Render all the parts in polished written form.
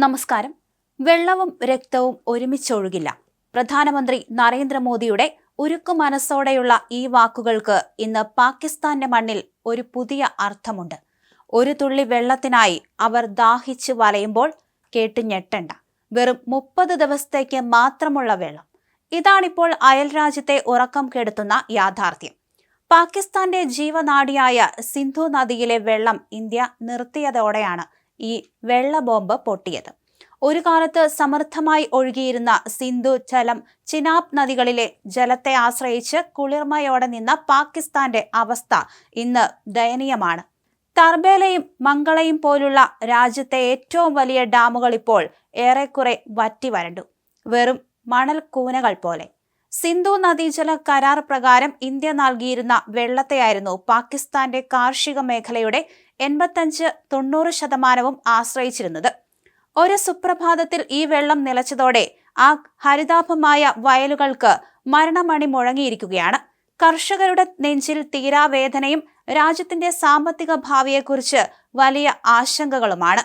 നമസ്കാരം. വെള്ളവും രക്തവും ഒരുമിച്ചൊഴുകില്ല. പ്രധാനമന്ത്രി നരേന്ദ്രമോദിയുടെ ഉരുക്കു മനസ്സോടെയുള്ള ഈ വാക്കുകൾക്ക് ഇന്ന് പാകിസ്ഥാന്റെ മണ്ണിൽ ഒരു പുതിയ അർത്ഥമുണ്ട്. ഒരു തുള്ളി വെള്ളത്തിനായി അവർ ദാഹിച്ചു വലയുമ്പോൾ കേട്ട് ഞെട്ടണ്ട. വെറും 30 ദിവസത്തേക്ക് മാത്രമുള്ള വെള്ളം. ഇതാണിപ്പോൾ അയൽരാജ്യത്തെ ഉറക്കം കെടുത്തുന്ന യാഥാർത്ഥ്യം. പാകിസ്ഥാന്റെ ജീവനാഡിയായ സിന്ധു നദിയിലെ വെള്ളം ഇന്ത്യ നിർത്തിയതോടെയാണ് ഈ വെള്ള ബോംബ് പൊട്ടിയത്. ഒരു കാലത്ത് സമൃദ്ധമായി ഒഴുകിയിരുന്ന സിന്ധു ജലം, ചിനാബ് നദികളിലെ ജലത്തെ ആശ്രയിച്ച് കുളിർമയോടെ നിന്ന പാകിസ്ഥാന്റെ അവസ്ഥ ഇന്ന് ദയനീയമാണ്. തർബേലയും മംഗളയും പോലുള്ള രാജ്യത്തെ ഏറ്റവും വലിയ ഡാമുകൾ ഇപ്പോൾ ഏറെക്കുറെ വറ്റി വരണ്ടു. വെറും മണൽ കൂനകൾ പോലെ. സിന്ധു നദീജല കരാർ പ്രകാരം ഇന്ത്യ നൽകിയിരുന്ന വെള്ളത്തെയായിരുന്നു പാകിസ്ഥാന്റെ കാർഷിക മേഖലയുടെ 85-90% ആശ്രയിച്ചിരുന്നത്. ഒരു സുപ്രഭാതത്തിൽ ഈ വെള്ളം നിലച്ചതോടെ ആ ഹരിതാഭമായ വയലുകൾക്ക് മരണമണി മുഴങ്ങിയിരിക്കുകയാണ്. കർഷകരുടെ നെഞ്ചിൽ തീരാവേദനയും രാജ്യത്തിന്റെ സാമ്പത്തിക ഭാവിയെക്കുറിച്ച് വലിയ ആശങ്കകളുമാണ്.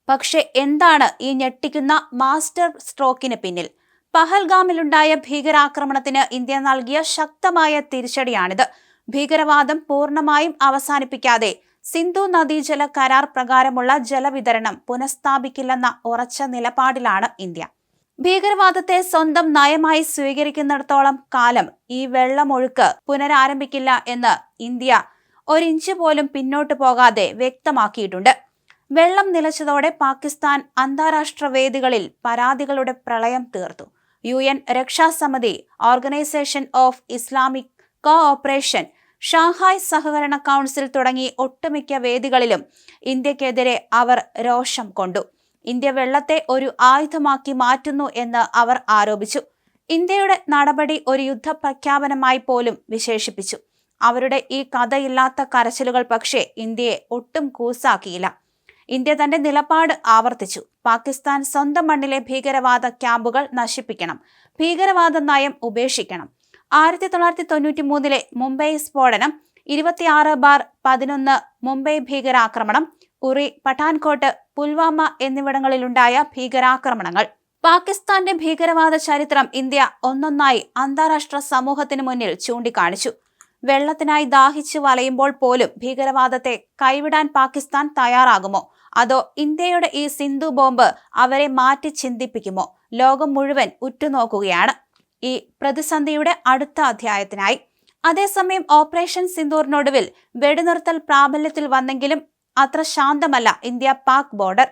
പക്ഷെ എന്താണ് ഈ ഞെട്ടിക്കുന്ന മാസ്റ്റർ സ്ട്രോക്കിന് പിന്നിൽ? പഹൽഗാമിലുണ്ടായ ഭീകരാക്രമണത്തിന് ഇന്ത്യ നൽകിയ ശക്തമായ തിരിച്ചടിയാണിത്. ഭീകരവാദം പൂർണ്ണമായും അവസാനിപ്പിക്കാതെ സിന്ധു നദീജല കരാർ പ്രകാരമുള്ള ജലവിതരണം പുനഃസ്ഥാപിക്കില്ലെന്ന ഉറച്ച നിലപാടിലാണ് ഇന്ത്യ. ഭീകരവാദത്തെ സ്വന്തം നയമായി സ്വീകരിക്കുന്നിടത്തോളം കാലം ഈ വെള്ളമൊഴുക്ക് പുനരാരംഭിക്കില്ല എന്ന് ഇന്ത്യ ഒരിഞ്ച് പോലും പിന്നോട്ട് പോകാതെ വ്യക്തമാക്കിയിട്ടുണ്ട്. വെള്ളം നിലച്ചതോടെ പാകിസ്ഥാൻ അന്താരാഷ്ട്ര വേദികളിൽ പരാതികളുടെ പ്രളയം തീർത്തു. UN രക്ഷാസമിതി, organisation of Islamic cooperation, Shanghai സഹകരണ കൗൺസിൽ തുടങ്ങി ഒട്ടുമിക്ക വേദികളിലും ഇന്ത്യക്കെതിരെ അവർ രോഷം കൊണ്ടു. ഇന്ത്യ വെള്ളത്തെ ഒരു ആയുധമാക്കി മാറ്റുന്നു എന്ന് അവർ ആരോപിച്ചു. ഇന്ത്യയുടെ നടപടി ഒരു യുദ്ധപ്രഖ്യാപനമായി പോലും വിശേഷിപ്പിച്ചു. അവരുടെ ഈ കഥയില്ലാത്ത കരച്ചിലുകൾ പക്ഷേ ഇന്ത്യയെ ഒട്ടും കൂസാക്കിയില്ല. ഇന്ത്യ തന്റെ നിലപാട് ആവർത്തിച്ചു. പാകിസ്ഥാൻ സ്വന്തം മണ്ണിലെ ഭീകരവാദ ക്യാമ്പുകൾ നശിപ്പിക്കണം, ഭീകരവാദ നയം ഉപേക്ഷിക്കണം. 1993 മുംബൈ സ്ഫോടനം, 26/11 മുംബൈ ഭീകരാക്രമണം, ഉറി, പഠാൻകോട്ട്, പുൽവാമ എന്നിവിടങ്ങളിലുണ്ടായ ഭീകരാക്രമണങ്ങൾ. പാകിസ്ഥാന്റെ ഭീകരവാദ ചരിത്രം ഇന്ത്യ ഒന്നൊന്നായി അന്താരാഷ്ട്ര സമൂഹത്തിന് മുന്നിൽ ചൂണ്ടിക്കാണിച്ചു. വെള്ളത്തിനായി ദാഹിച്ചു വലയുമ്പോൾ പോലും ഭീകരവാദത്തെ കൈവിടാൻ പാകിസ്ഥാൻ തയ്യാറാകുമോ? അതോ ഇന്ത്യയുടെ ഈ സിന്ധു ബോംബ് അവരെ മാറ്റി ചിന്തിപ്പിക്കുമോ? ലോകം മുഴുവൻ ഉറ്റുനോക്കുകയാണ് ഈ പ്രതിസന്ധിയുടെ അടുത്ത അധ്യായത്തിനായി. അതേസമയം ഓപ്പറേഷൻ സിന്ദൂറിനൊടുവിൽ വെടിനിർത്തൽ പ്രാബല്യത്തിൽ വന്നെങ്കിലും അത്ര ശാന്തമല്ല ഇന്ത്യ പാക് ബോർഡർ.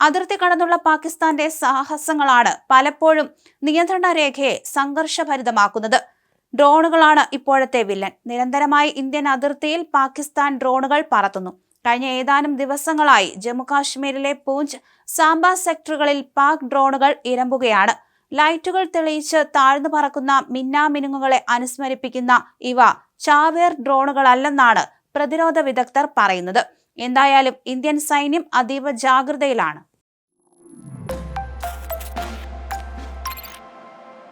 അതിർത്തി കടന്നുള്ള പാകിസ്ഥാന്റെ സാഹസങ്ങളാണ് പലപ്പോഴും നിയന്ത്രണ രേഖയെ സംഘർഷഭരിതമാക്കുന്നത്. ഡ്രോണുകളാണ് ഇപ്പോഴത്തെ വില്ലൻ. നിരന്തരമായി ഇന്ത്യൻ അതിർത്തിയിൽ പാകിസ്ഥാൻ ഡ്രോണുകൾ പറത്തുന്നു. കഴിഞ്ഞ ഏതാനും ദിവസങ്ങളായി ജമ്മുകാശ്മീരിലെ പൂഞ്ച്, സാംബ സെക്ടറുകളിൽ പാക് ഡ്രോണുകൾ ഇരമ്പുകയാണ്. ലൈറ്റുകൾ തെളിയിച്ച് താഴ്ന്നു പറക്കുന്ന മിന്നാമിനുങ്ങുകളെ അനുസ്മരിപ്പിക്കുന്ന ഇവ ചാവേർ ഡ്രോണുകളല്ലെന്നാണ് പ്രതിരോധ വിദഗ്ധർ പറയുന്നത്. എന്തായാലും ഇന്ത്യൻ സൈന്യം അതീവ ജാഗ്രതയിലാണ്.